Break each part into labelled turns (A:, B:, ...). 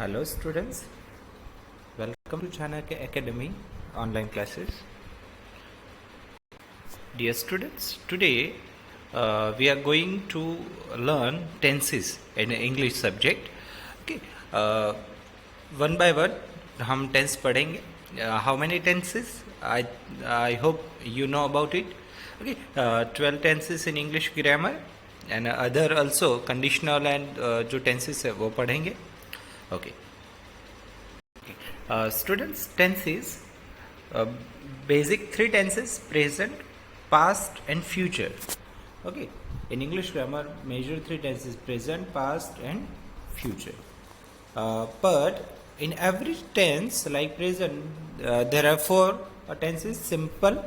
A: Hello students, welcome to Chanakya Academy online classes. Dear students, today we are going to learn tenses in English subject. Okay, one by one हम tense पढ़ेंगे. How many tenses? I hope you know about it. Okay, 12 tenses in English grammar and other also conditional and जो tenses है वो पढ़ेंगे. Okay. Students, tenses, basic three tenses: present, past and future. Okay, in English grammar major three tenses: present, past and future. But in every tense like present there are four tenses: simple,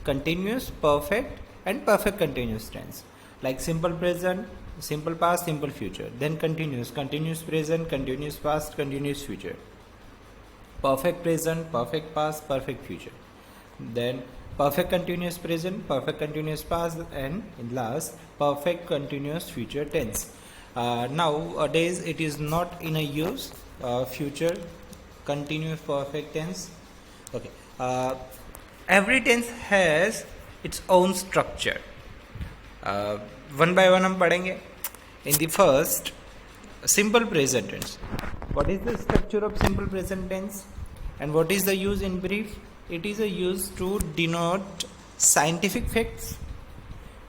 A: continuous, perfect and perfect continuous tense. Like simple present, simple past, simple future. Then continuous, continuous present, continuous past, continuous future. Perfect present, perfect past, perfect future. Then perfect continuous present, perfect continuous past, and in last perfect continuous future tense. Nowadays it is not in a use future continuous perfect tense. Okay. Every tense has its own structure. One by one हम पढ़ेंगे. In the first, simple present tense. What is the structure of simple present tense and what is the use in brief? It is a use to denote scientific facts,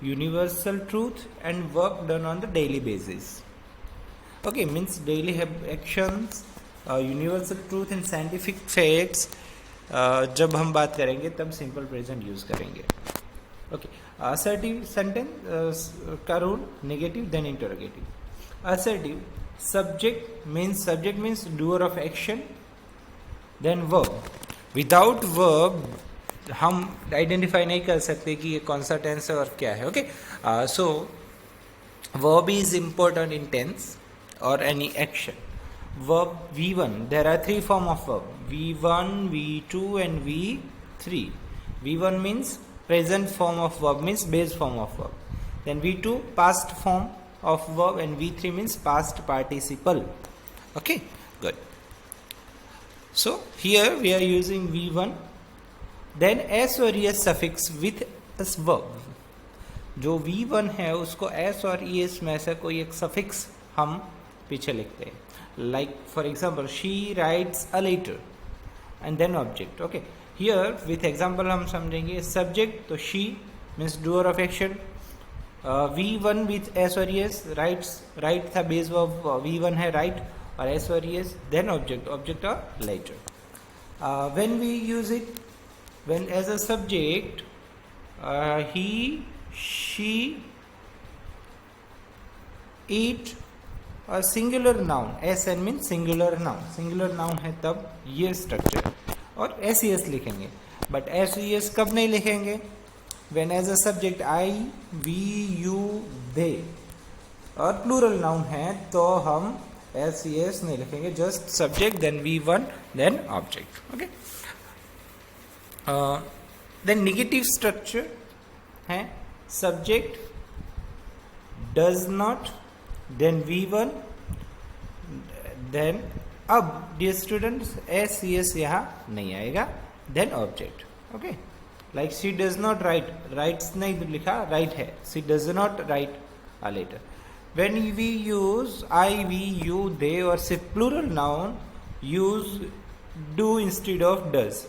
A: universal truth and work done on the daily basis. Okay, means daily actions, universal truth and scientific facts. जब हम बात करेंगे तब simple present use करेंगे. Okay, assertive sentence का rule, negative then interrogative. Assertive, subject means doer of action, then verb. Without verb हम identify नहीं कर सकते कि ये कौन सा टेंस है और क्या है. Okay, so verb is important in tense or any action. Verb V1, there are three form of verb: V1, V2 and V3. V1 means present form of verb, means base form of verb. Then V2, past form of verb, and V3 means past participle. Okay, good. So here we are using V1, then S or ES suffix with this verb. जो V1 है उसको S और ES में से कोई एक suffix हम पीछे लिखते हैं. Like for example, she writes a letter and then object. Okay, here with example हम समझेंगे. Subject तो she means doer of action. V1 with S or ES, write था base verb V1 है write और S or ES, then object or later. When we use it, when as a subject, he, she, it, और singular noun. SN means singular noun है तब ये structure और SES लिखेंगे. But SES कब नहीं लिखेंगे? When as a subject I, we, you, they और plural noun है तो हम SES नहीं लिखेंगे. Just subject, then V1, then object. Okay. Then negative structure है subject, does not, then V1, then अब dear students SES यहाँ नहीं आएगा, then object. Okay. Like she does not write, writes नहीं लिखा, write है. She does not write a letter. When we use I, we, you, they or say plural noun, use do instead of does.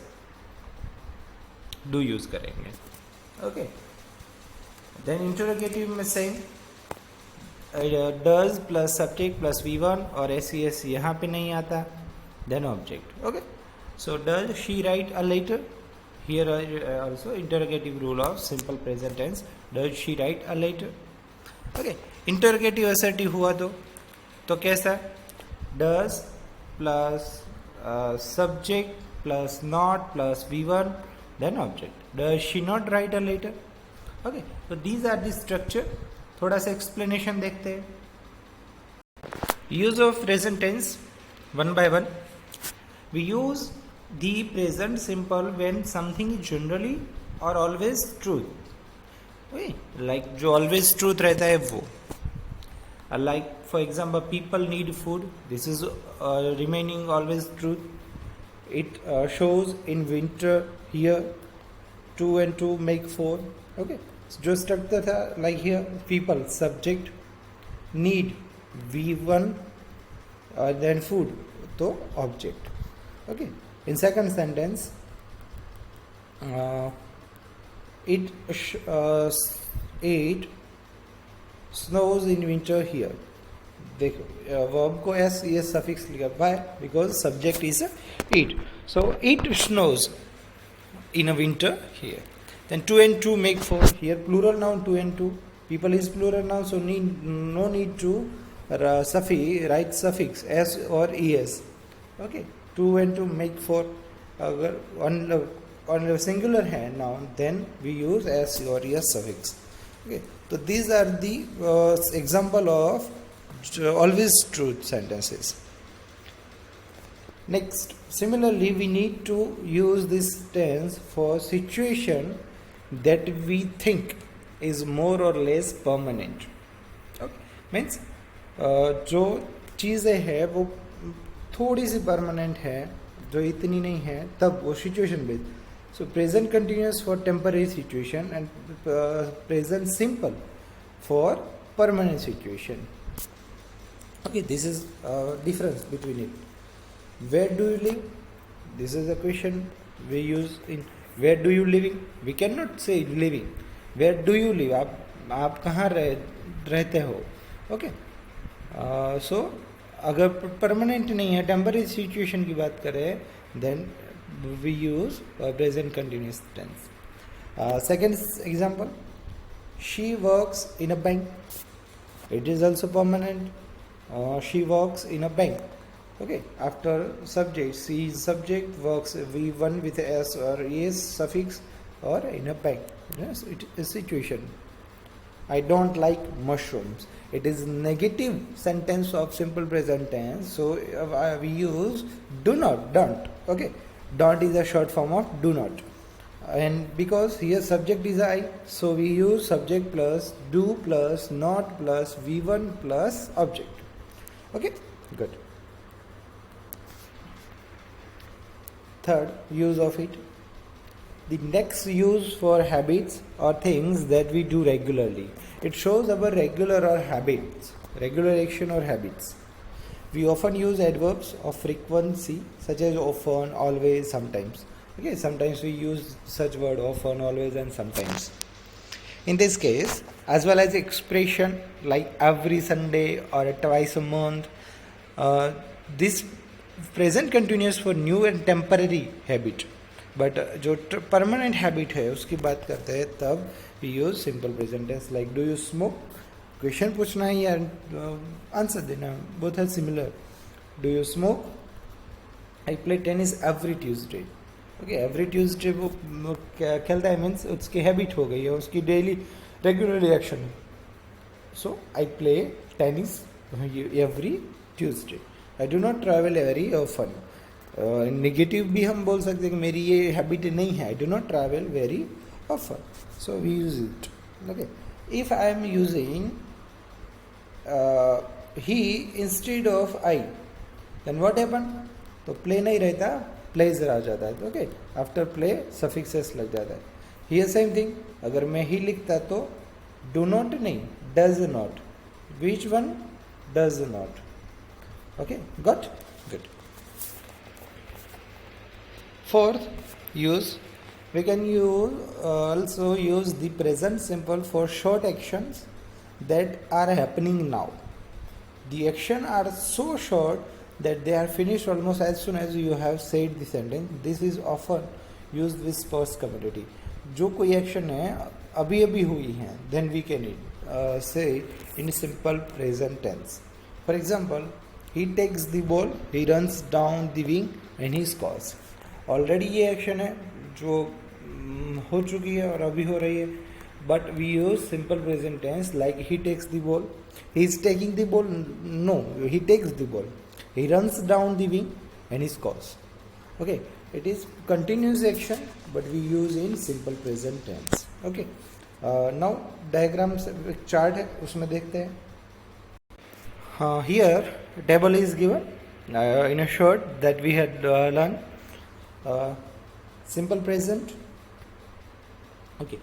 A: Do use करेंगे. Okay. Then interrogative में same. Does plus subject plus V1 और SES यहाँ पे नहीं आता. Then object. Okay. So does she write a letter? Here also interrogative rule of simple present tense. Does she write a letter? Okay. Interrogative assertive हुआ तो कैसा? Does plus subject plus not plus V1 then object. Does she not write a letter? Okay. So these are the structure. थोड़ा सा explanation देखते हैं. Use of present tense one by one. We use the present simple when something is generally or always true. Okay. Like जो always truth रहता है वो. Like for example, people need food. This is remaining always true. It shows in winter here 2 and 2 make 4. Okay, जो structure था like here people subject, need V1, then food तो object. Okay, in second sentence it snows in winter here. देखो verb को s suffix लिखा. Why? Because subject is it. So it snows in a winter here. Then 2 and 2 make 4. Here plural noun 2 and 2. People is plural noun, so no need to write suffix s or es. Okay, 2 and 2 make 4. अगर on a singular hand noun, then we use s or es suffix. Okay, so these are the example of always true sentences. Next, similarly, we need to use this tense for situation that we think is more or less permanent. Okay, means जो चीज़ें हैं वो थोड़ी सी permanent है, जो इतनी नहीं है, तब वो situation based. So present continuous for temporary situation and present simple for permanent situation. Okay, this is difference between it. Where do you live? This is a question we use in where do you living? We cannot say living. Where do you live? आप कहाँ रहते हो? Okay. So अगर permanent नहीं है, temporary situation की बात करें, then we use present continuous tense. Second example, she works in a bank. It is also permanent. She works in a bank. Okay, after subject, she is subject, works V1 with s or es suffix, or in a bank. Yes, it is situation. I don't like mushrooms. It is negative sentence of simple present tense, so we use do not, don't. Okay, don't is a short form of do not, and because here subject is I, so we use subject plus do plus not plus V1 plus object. Okay, good. Third use of it. The next use for habits or things that we do regularly. It shows our regular or habits, regular action or habits. We often use adverbs of frequency such as often, always, sometimes. Okay, sometimes we use such word often, always, and sometimes. In this case, as well as expression like every Sunday or twice a month, this present continuous for new and temporary habit. But जो permanent habit है उसकी बात करते हैं तब we use simple present tense. Like do you smoke, question पूछना है या आंसर देना, both are similar. Do you smoke? I play tennis every Tuesday. Okay, every Tuesday वो खेलता है, मीन्स उसकी हैबिट हो गई है, उसकी daily regular reaction. So I play tennis every Tuesday. I do not travel very often. Negative भी हम बोल सकते हैं कि मेरी ये हैबिट नहीं है, I do not travel very often, so we use it. Okay, if I am using he instead of I, then what happen? तो प्ले नहीं रहता, प्लेज आ जाता है. ओके, आफ्टर प्ले सफिक्सेस लग जाता है. हियर सेम थिंग, अगर मैं ही लिखता तो डू नॉट नहीं, does not. Which one? Does not. Okay, got? Good. Fourth use, we can also use the present simple for short actions that are happening now. The action are so short that they are finished almost as soon as you have said the sentence. This is often used with past continuity. जो कोई action है अभी अभी हुई है, then we can say in simple present tense. For example, he takes the ball, he runs down the wing and he scores. Already ये action है जो हो चुकी है और अभी हो रही है, but we use simple present tense like he takes the ball. He is taking the ball, no, he takes the ball. He runs down the wing and he scores. Okay, it is continuous action but we use in simple present tense. Okay, now diagram chart है, उसमें देखते हैं. Here table is given in a short that we had learned. Simple present. Okay.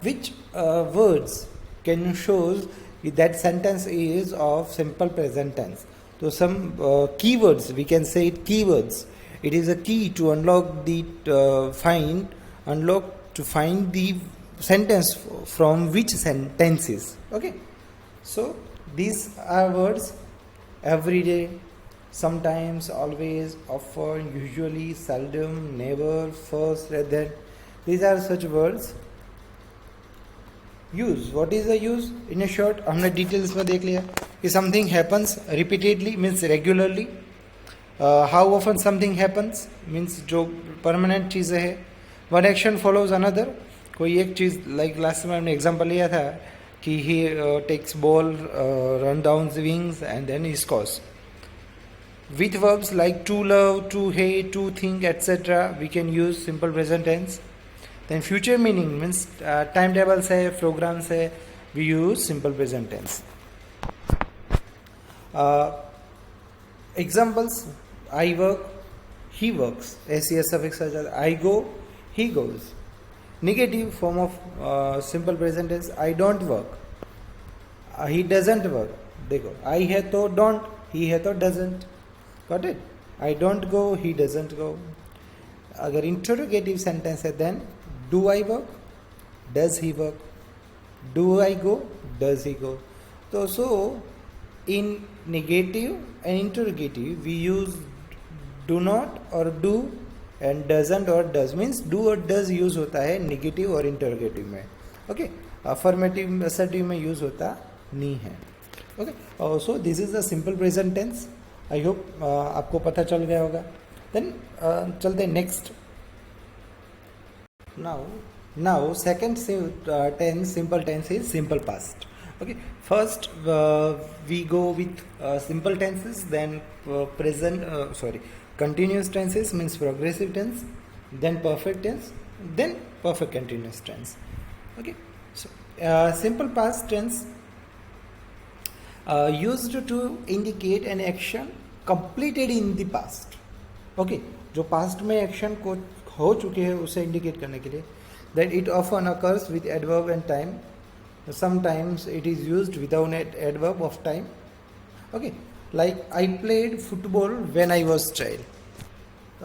A: Which words can you show that sentence is of simple present tense? So some keywords, we can say it keywords. It is a key to unlock the to find the sentence from which sentences. Okay. So these are words: every day, sometimes, always, often, usually, seldom, never, first, rather. These are such words. Use. What is the use? In a short, हमने details में देख लिया कि something happens repeatedly means regularly. How often something happens means जो permanent चीज़ें है. One action follows another. कोई एक चीज़ like last में हमने example लिया था कि he takes ball, run down the wings and then he scores. With verbs like to love, to hate, to think, etc., we can use simple present tense. Then future meaning means timetables है, programs है, we use simple present tense. Examples: I work, he works. ऐसी suffix आ जाता. I go, he goes. Negative form of simple present tense: I don't work, he doesn't work. देखो, I है तो don't, he है तो doesn't. Got it? I don't go, he doesn't go. अगर interrogative sentence है then do I work, does he work, do I go, does he go. So in negative and interrogative we use do not or do, and doesn't or does means do or does use होता है negative और interrogative में. Okay, affirmative assertive में use होता नहीं है. Okay, so this is the simple present tense. I hope आपको पता चल गया होगा. Then चलते next. Now second tense, simple tense is simple past. Okay, first we go with simple tenses, then continuous tenses means progressive tense, then perfect tense, then perfect continuous tense. Okay, so simple past tense used to indicate an action completed in the past. Okay, जो past में action को हो चुके हैं उसे indicate करने के लिए. Then it often occurs with adverb and time. Sometimes it is used without an adverb of time. Okay, like I played football when I was child.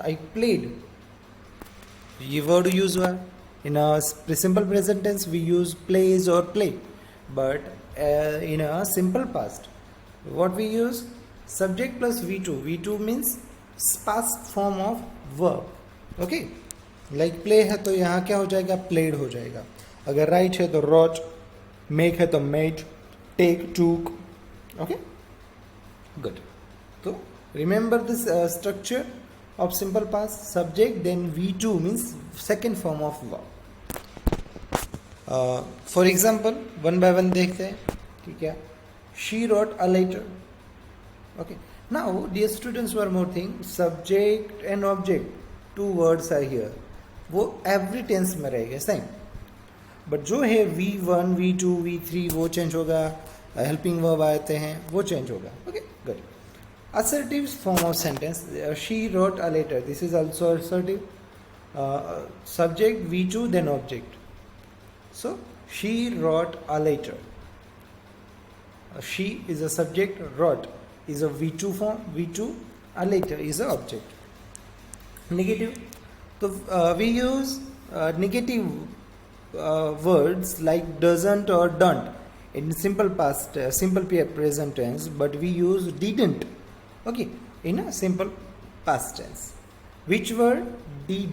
A: I played. ये word use हुआ. In a simple present tense we use plays or play, but in a simple past what we use? Subject plus V2. V2 means past form of verb. Okay, like play है तो यहाँ क्या हो जाएगा? Played हो जाएगा. अगर write है तो wrote, make है तो made, take, took. Okay, good. So remember this structure of simple past: subject, then V2 means second form of verb. For example, one by one देखते हैं. ठीक है. She wrote a letter. Okay. Now, dear students, one more thing. Subject and object, two words are here. वो every tense में रहेगा same. But जो है V1, V2, V3 वो change होगा. Helping verb आते हैं वो change होगा. Okay, good. Assertive form of sentence. She wrote a letter. This is also assertive. Subject V2 then object. So she wrote a letter. She is a subject. Wrote is a V2 form. V2. A letter is a object. Negative. So we use negative words like doesn't or don't in simple past, simple present tense, but we use didn't. Okay, in a simple past tense. Which word? Did.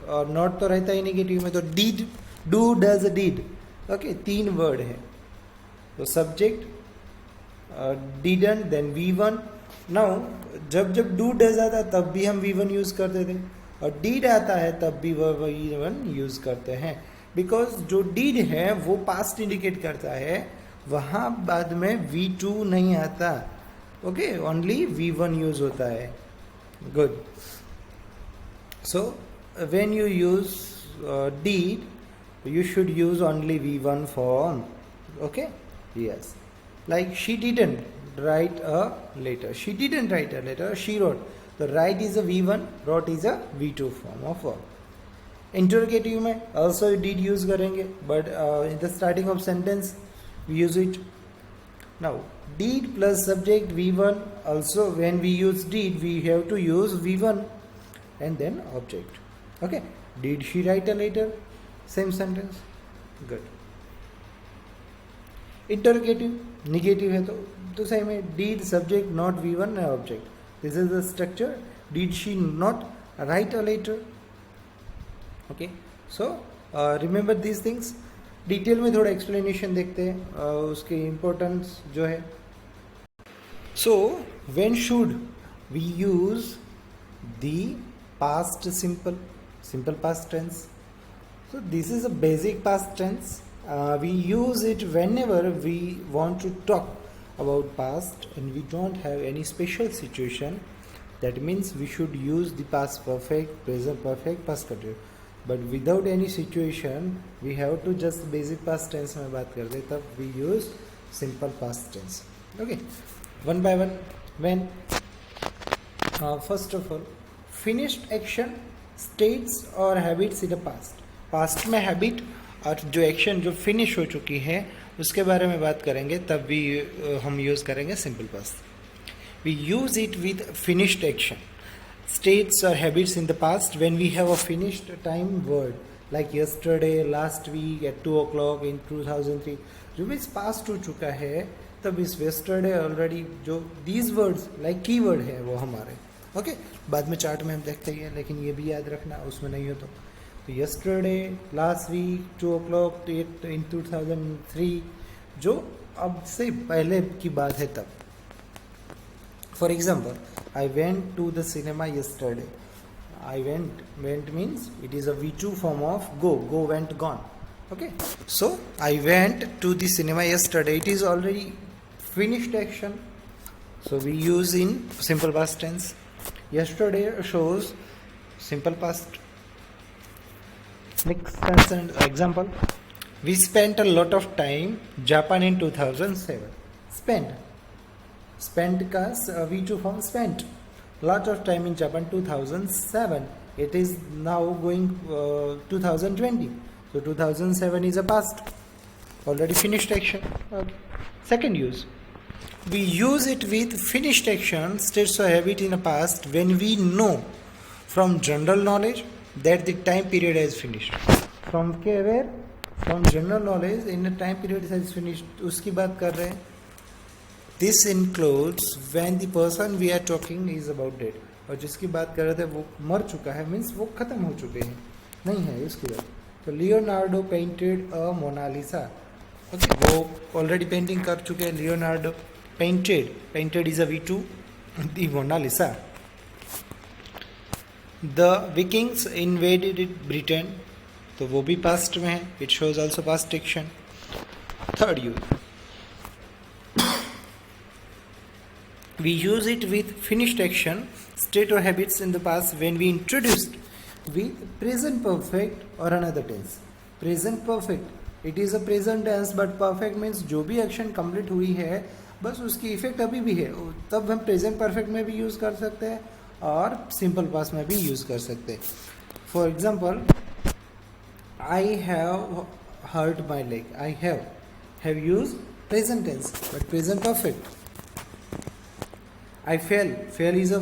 A: और not तो रहता है negative में, तो did, do, does, did. Okay, तीन word है. तो subject, didn't, then V1. Now जब do does आता है तब भी हम V1 use करते थे, और did आता है तब भी V1 use करते हैं. Because जो did है वो past indicate करता है, वहाँ बाद में V2 नहीं आता. Okay, only V1 use होता है. Good. So when you use did, you should use only V1 form. Okay, yes. Like she didn't write a letter. She didn't write a letter. She wrote. The write is a V1, wrote is a V2 form of verb. Interrogative में also did use करेंगे, but in the starting of sentence we use it. Now did plus subject V1, also when we use did we have to use V1 and then object. Okay, did she write a letter? Same sentence. Good. Interrogative negative है तो सही में did subject not V1 object. This is the structure. Did she not write a letter? Okay, so remember these things. Detail में थोड़ा explanation देखते हैं उसकी importance जो है. So when should we use the past simple past tense. So this is a basic past tense. We use it whenever we want to talk about past and we don't have any special situation. That means we should use the past perfect, present perfect, past continuous. But without any situation, we have to just basic past tense में बात करते हैं, तब we use simple past tense. Okay, one by one. When first of all, finished action, states or habits in the past. Past में habit और जो action जो finish हो चुकी है उसके बारे में बात करेंगे, तब भी हम यूज़ करेंगे simple past. We use it with finished action, states और habits in the past when we have a finished time word like yesterday, last week, at 2 o'clock in 2003. जो भी पास्ट हो चुका है तब इस यस्टरडे ऑलरेडी जो these words like key word है वो हमारे. ओके, बाद में चार्ट में हम देखते हैं, लेकिन ये भी याद रखना उसमें नहीं हो तो yesterday, last week, 2 o'clock in 2003 जो अब से पहले की बात है तब. For example, I went to the cinema yesterday. I went means it is a V2 form of go, went, gone. Okay, so I went to the cinema yesterday. It is already finished action, so we use in simple past tense. Yesterday shows simple past. Next example, we spent a lot of time Japan in 2007. Spent का V2 form spent. Lot of time in Japan 2007. It is now going 2020. So 2007 is a past. Already finished action. Okay. Second use. We use it with finished action, states or habit in the past when we know from general knowledge that the time period has finished. From where? From general knowledge in the time period has finished. उसकी बात कर रहे हैं. This includes when the person we are talking is about dead. और जिसकी बात कर रहे थे वो मर चुका है, मीन्स वो खत्म हो चुके हैं, नहीं है उसकी बात. तो Leonardo painted a Mona Lisa. Okay, वो ऑलरेडी पेंटिंग कर चुके हैं. Leonardo painted is a V2, the Mona Lisa. The Vikings invaded Britain, तो वो भी पास्ट में है. It shows also past action. Third use, we use it with finished action, state और habits in the past when we introduced with present perfect और another tense. Present perfect, it is a present tense but perfect means जो भी action complete हुई है बस उसकी effect अभी भी है, तब हम प्रेजेंट परफेक्ट में भी यूज कर सकते हैं और सिंपल पास्ट में भी यूज कर सकते हैं. For example, I have hurt my leg. I have use present tense but present perfect. I fell is a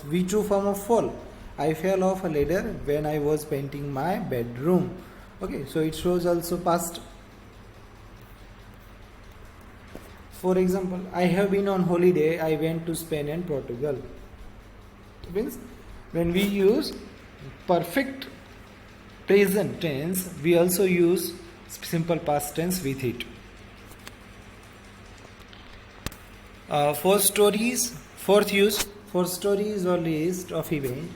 A: V2 form of fall. I fell off a ladder when I was painting my bedroom. Okay, so it shows also past. For example, I have been on holiday. I went to Spain and Portugal. Means when we use perfect present tense, we also use simple past tense with it. Fourth use, for stories or list of event,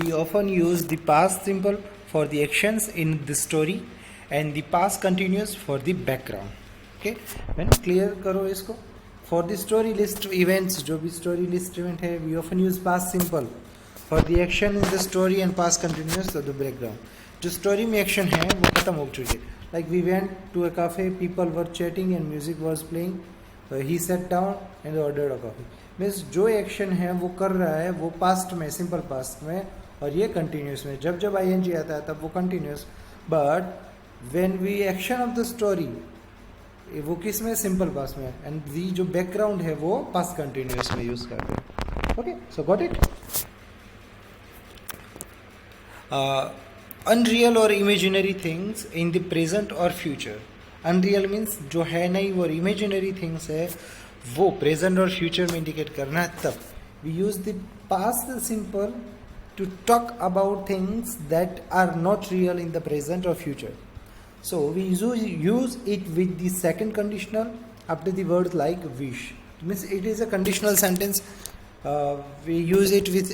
A: we often use the past simple for the actions in the story and the past continuous for the background. Okay, when clear करो इसको. For the story list events, जो भी story list event है, we often use past simple for the action in the story and past continuous for the background. जो story में action है वो खत्म हो चुकी है. Like we went to a cafe, people were chatting and music was playing.
B: He set down and ordered a coffee. Means जो action है वो कर रहा है वो पास्ट में, सिंपल पास्ट में, और ये कंटिन्यूस में। जब जब आई आता है तब वो continuous, but when we action of the story वो किस में, सिंपल पास्ट में, एंड वी जो बैकग्राउंड है वो पास्ट कंटिन्यूस में यूज करते हैं। Okay, so got it. Unreal और imaginary things in the present और फ्यूचर। अनरियल मीन्स जो है नहीं, और इमेजिनरी थिंग्स है वो प्रेजेंट और फ्यूचर में इंडिकेट करना है। तब we use the past simple to talk about things that are not real in the present or future. So we use it with the second conditional after the words like wish. It means it is a conditional sentence. We use it with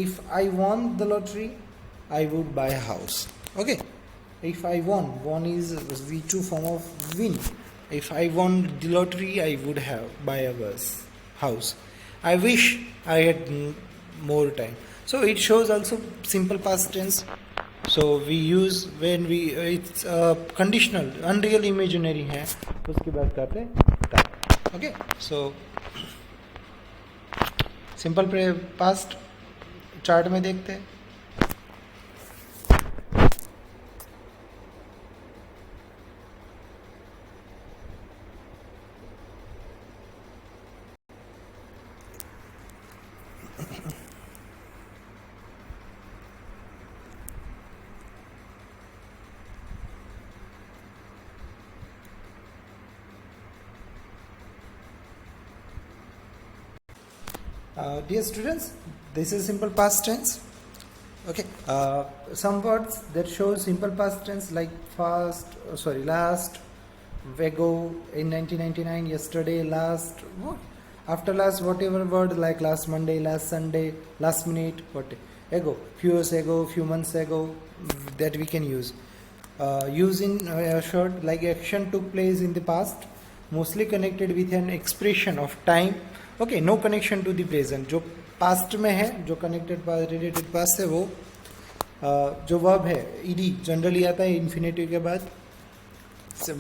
B: if I won the lottery, I would buy a house. Okay. If I won is V2 form of win. If I won the lottery, I would buy a house. I wish I had more time. So it shows also simple past tense. So we use when we it's conditional, unreal imaginary है, उसकी बात करते हैं। Okay, so simple past chart में देखते हैं। Dear students, this is simple past tense. Okay, some words that show simple past tense like last, ago, in 1999, yesterday, last, after last, whatever word like last Monday, last Sunday, last minute, ago, few years ago, few months ago, that we can use. Use in short, like action took place in the past, mostly connected with an expression of time. Okay, no connection to the present. जो past में है, जो connected past, related past है, वो जो verb है ED generally आता है इन्फिनेटिव के बाद,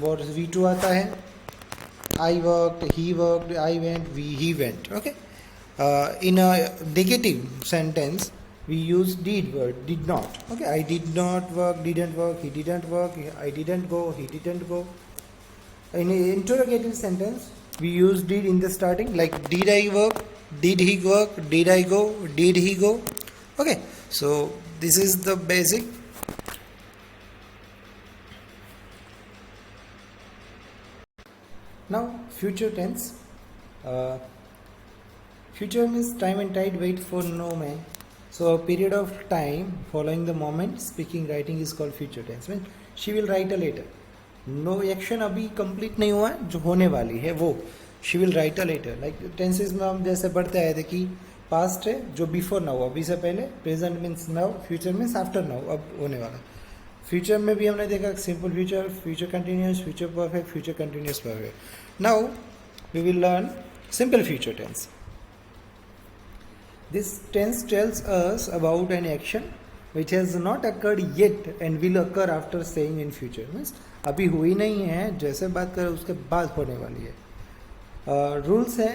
B: और V2 आता है। I worked, he worked, I went, he went. Okay, in a negative sentence we use did word, did not. Okay, I did not work, didn't work, he didn't work, I didn't go, he didn't go. In an interrogative sentence, we use did in the starting, like did I work, did he work, did I go, did he go. Okay, so this is the basic. Now future tense. Future means time and tide wait for no man. So a period of time following the moment speaking writing is called future tense. Means she will write a letter. No action अभी complete नहीं हुआ है, जो होने वाली है वो she will write a letter. Like tenses में हम जैसे पढ़ते आए थे कि पास्ट है जो बिफोर नाउ, अभी से पहले, present means now, future means after now, अब होने वाला। फ्यूचर में भी हमने देखा simple future, future continuous, future perfect, future continuous perfect. Now we will learn simple future tense. This tense tells us about an action which has not occurred yet and will occur after saying in future. Means अभी हुई नहीं है, जैसे बात करें उसके बाद होने वाली है। रूल्स है,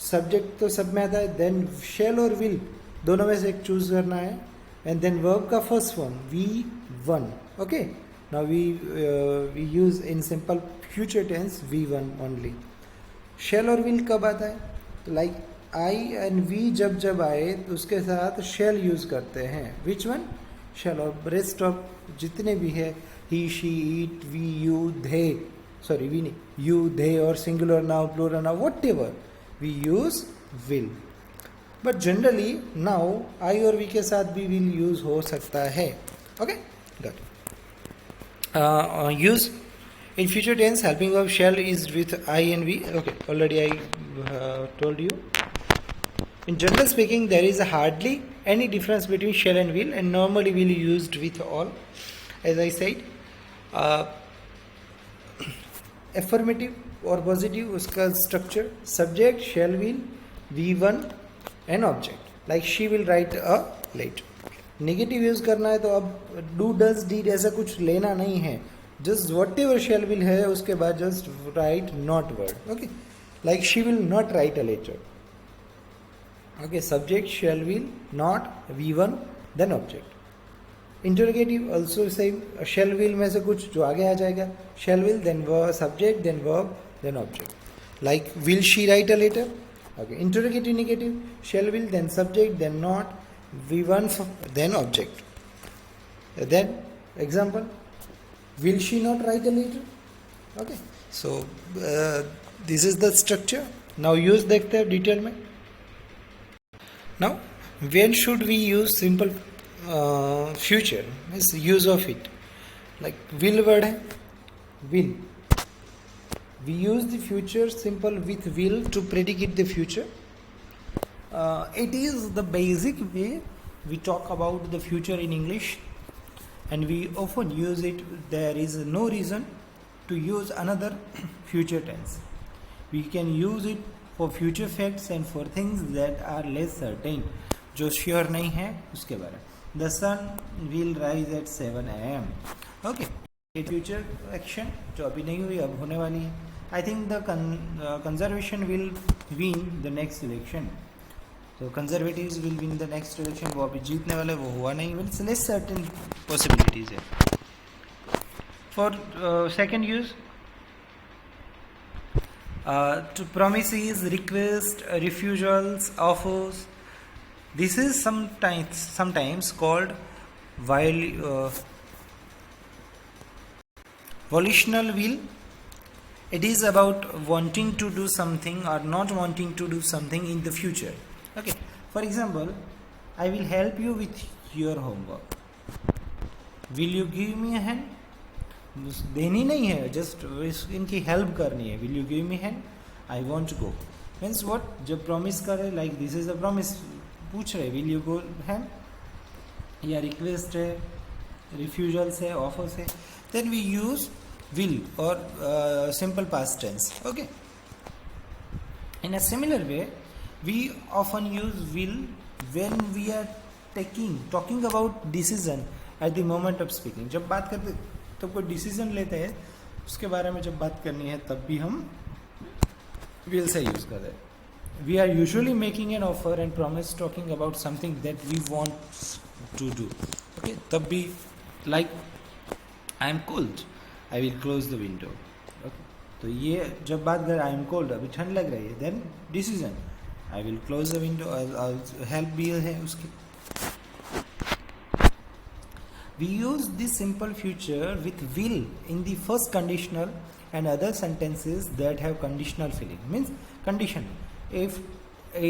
B: सब्जेक्ट तो सब में आता है, देन शेल और विल दोनों में से एक चूज करना है, एंड देन वर्ब का first form V1. Okay, now we use in simple future tense V1 only. Shall और विल कब आता है, तो लाइक आई एंड वी जब जब आए तो उसके साथ शेल यूज करते हैं। विच वन, शेल, और रेस्ट ऑफ जितने भी है, he, she, it, we, you, they, sorry we नहीं, यू, दे, और singular noun, plural noun, whatever, we use will. But generally now I और वी के साथ भी विल यूज हो सकता है। Okay, got use in future tense helping verb shall is with I and we. Okay, already I told you. In general speaking, there is hardly any difference between shall and will, and normally will used with all, as I said. Affirmative or positive, उसका structure, subject, shall, will, V1 and object. Like she will write a letter. Negative use करना है तो अब do, does, deed ऐसा कुछ लेना नहीं है, just whatever shall will है उसके बाद just write not word. Okay, like she will not write a letter. Okay, subject shall will not V1 then object. Interrogative also same, shall will में से कुछ जो आगे आ जाएगा, shall will then verb subject then verb then object. Like will she write a letter? Okay, interrogative negative, shall will then subject then not V1 then object. Then example, will she not write a letter? Okay, so this is the structure. Now use देखते हैं detail में. Now when should we use simple future? Means use of it. Like will word है, will. We use the future simple with will to predicate the future. It is the basic way we talk about the future in English, and we often use it. There is no reason to use another future tense. We can use it for future facts and for things that are less certain, जो sure नहीं है उसके बारे में. The sun will rise at 7 a.m. Okay, future action जो अभी नहीं हुई अब होने वाली है. I think the conservation will win the next election. So conservatives will win the next election. वो अभी जीतने वाले, वो हुआ नहीं. Well, less certain possibilities है. For second use, to promises, request, refusals, offers. This is sometimes called volitional will. It is about wanting to do something or not wanting to do something in the future. Okay. For example, I will help you with your homework. Will you give me a hand? देनी नहीं है, just इनकी help करनी है. Will you give me hand, I won't go. Means what, जब promise करे like this is a promise, पूछ रहे विल यू गो हैंड, या रिक्वेस्ट है, रिफ्यूजल्स है, ऑफर्स है, देन वी यूज विल और simple past tense. Okay. In a similar way we often use will when we are talking about decision at the moment of speaking. जब बात करते तो कोई डिसीजन लेते हैं उसके बारे में जब बात करनी है तब भी हम विल से यूज करते हैं. We are usually making an offer and promise talking about something that we want to do. Okay, तब भी like I am cold, I will close the window. Okay, तो ये जब बात करें आई एम कोल्ड, अभी ठंड लग रही है, then decision I will close the window, help भी है उसकी. We use this simple future with will in the first conditional and other sentences that have conditional feeling. Means condition. If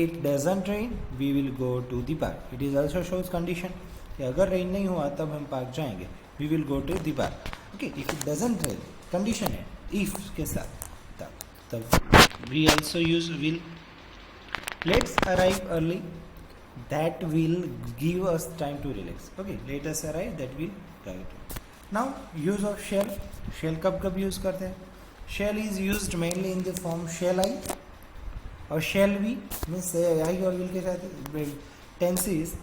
B: it doesn't rain, we will go to the park. It is also shows condition. कि अगर rain नहीं हुआ तब हम park जाएंगे. We will go to the park. Okay. If it doesn't rain, condition है. If के साथ तब we also use will. Let's arrive early. That will give us time to relax. Okay, let us arrive. That will guide. Now use of shall. Shall कब use करते हैं? Shall is used mainly in the form shall I और shall we. Means I और will के साथ tenses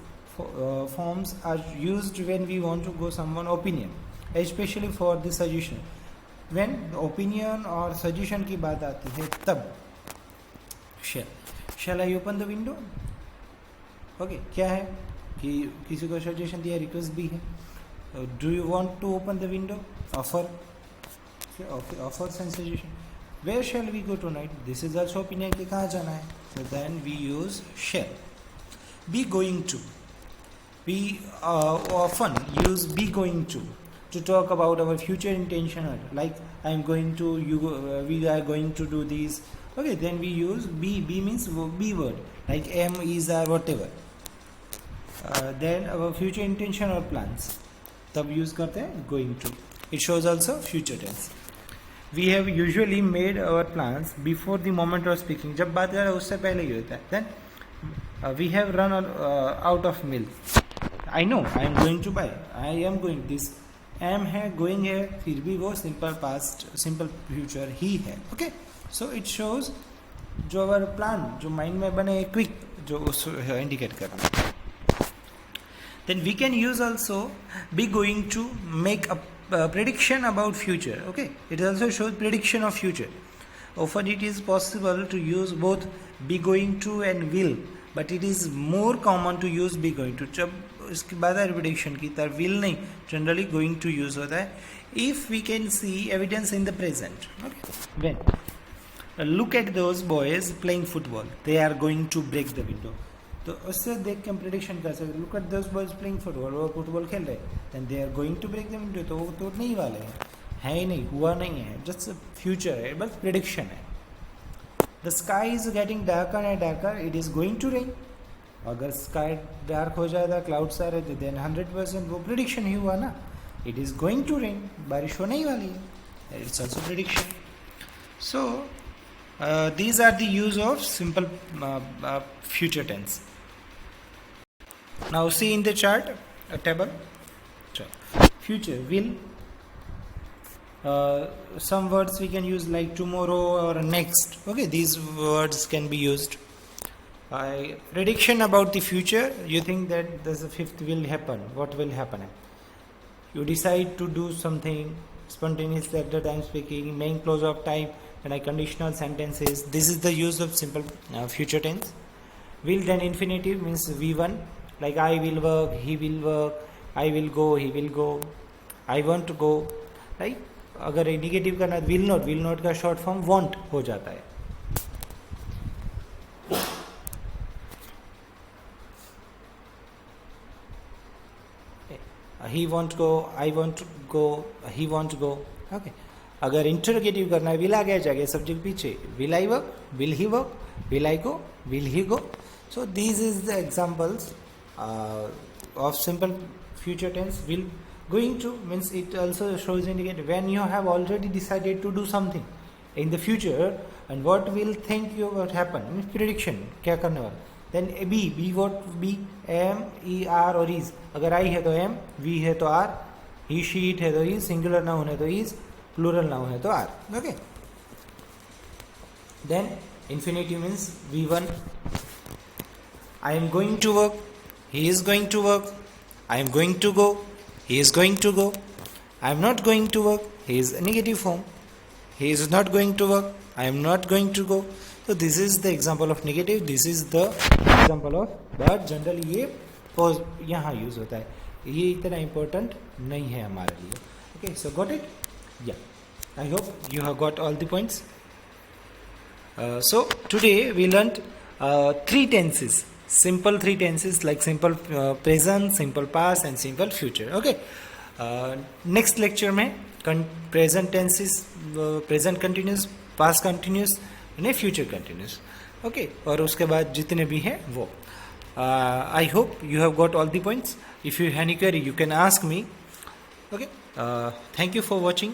B: forms are used when we want to go someone opinion, especially for the suggestion. When opinion और suggestion की बात आती है तब shall I open the window? Okay, क्या है कि किसी को सजेशन दिया, रिक्वेस्ट भी है. Do you want to open the window, offer, offer and suggestion. Where shall we go tonight, this is also opinion कि कहाँ जाना है. So then we use shall. Be going to, we often use be going to talk about our future intention, like I am going to, you, we are going to do this. Okay, then we use be. Be means be word, like am, is, are, whatever. Then our future intention or plans, तब use करते हैं going to. It shows also future tense. We have usually made our plans before the moment of speaking. जब बात करें उससे पहले ही होता है. Then we have run out of milk. I know I am going to buy. I am going. This am है, going है, फिर भी वो simple past, simple future ही है. Okay, so it shows जो अवर प्लान जो माइंड में बने क्विक जो उस इंडिकेट करना. Then we can use also be going to make a prediction about future. Okay, it also shows prediction of future.
A: often it is possible to use both be going to and will, but it is more common to use be going to. जब इसके बाद repetition की तरह will नहीं, generally going to use होता है. If we can see evidence in the present, okay, when look at those boys playing football, they are going to break the window. तो उससे देख के हम प्रिडिक्शन कर सकते. Look at those boys playing football, वो फुटबॉल खेल रहे then they are going to break the window. तो वो तो नहीं वाले हैं, है ही नहीं, हुआ नहीं है, जस्ट फ्यूचर है, बस प्रिडिक्शन है. The sky is getting darker and darker, it is going to rain. अगर स्काई डार्क हो जाएगा, क्लाउड्स आ रहे थे, देन 100% वो प्रिडिक्शन ही हुआ ना. It is going to rain, बारिश होने ही वाली है, it's also prediction. So these are the use of simple future tense. Now see in the chart, a table. Future will. Some words we can use like tomorrow or next. Okay, these words can be used. Prediction about the future. You think that the fifth will happen. What will happen? You decide to do something spontaneously at the time speaking, main clause of time, and a conditional sentences. This is the use of simple future tense. Will then infinitive means V1, like I will work, he will work, I will go, he will go, I want to go. Right? अगर indicative करना will not का short form want हो जाता है. He won't go, I won't go, he won't go. Okay. अगर interrogative करना है, will आ गया जाएगा सब्जेक्ट पीछे, will I work, will he work, will I go, will he go. So this is the examples of simple future tense. Will going to means it also shows indicate when you have already decided to do something in the future and what will think you what happen means prediction क्या करने वाला. Then be what be M E R और is. अगर आई है तो M, we है तो are, he she it है तो इज, सिंगुलर नाउन है तो इज, प्लूरल नाउन है तो are. Okay. Then infinitive means V1, I am going to work, he is going to work, I am going to go, he is going to go, I am not going to work, he is negative form, he is not going to work, I am not going to go. So this is the example of negative, this is the example of, but generally ये pause यहाँ use होता है, ये इतना important नहीं है हमारे लिए. Okay, so got it? Yeah, I hope you have got all the points. So today we learned three tenses, simple three tenses like simple present, simple past and simple future. Okay, next lecture में present tenses, present continuous, past continuous ने future continuous. Okay, और उसके बाद जितने भी हैं वो. I hope you have got all the points. If you have any query you can ask me. Okay, thank you for watching.